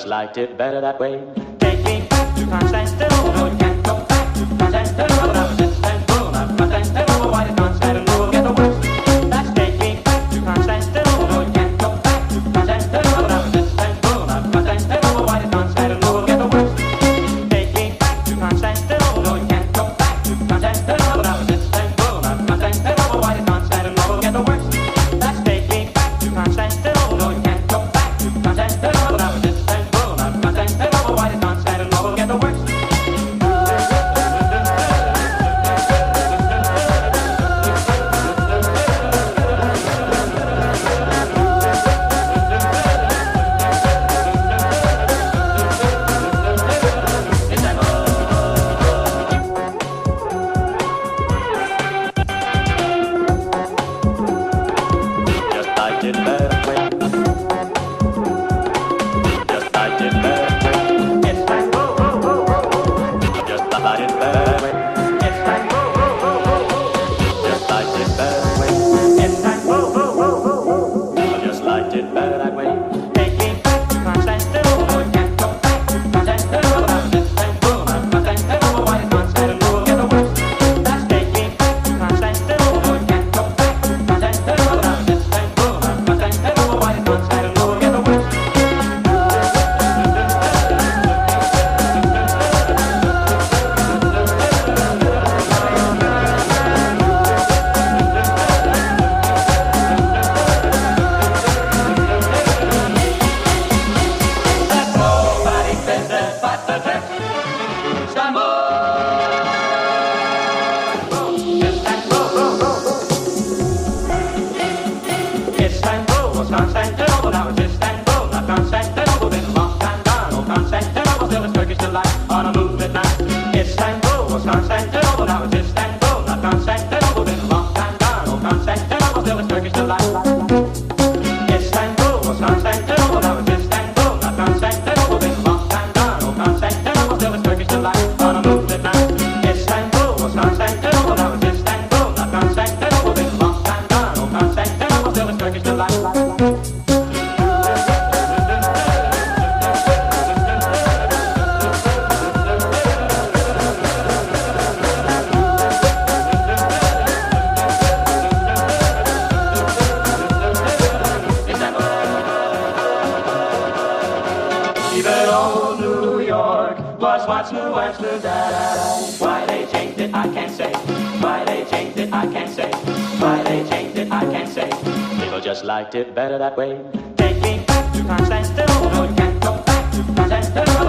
Liked it better that way. Take me back to Constantinople. You can't go back to Constantinople. I was Istanbul, not Constantinople. Why did Constantinople get the worst? That's take me back to Constantinople. You can't go back to Constantinople. I was Istanbul, not Constantinople. Why did Constantinople get the worst? Take me back to Constantinople. You can't go back to Constantinople. I was Istanbul, not Constantinople. Why did Constantinople get the worst? That's take me back to Constantinople. You can't go back to Constantinople. I was why did Constantinople get the worst? Just like it better way. Just like it better. what's new, da-da-da. Why they changed it, I can't say. Why they changed it, I can't say. Why they changed it, I can't say. People just liked it better that way. Take me back to Constantinople. You can't go back to Constantinople.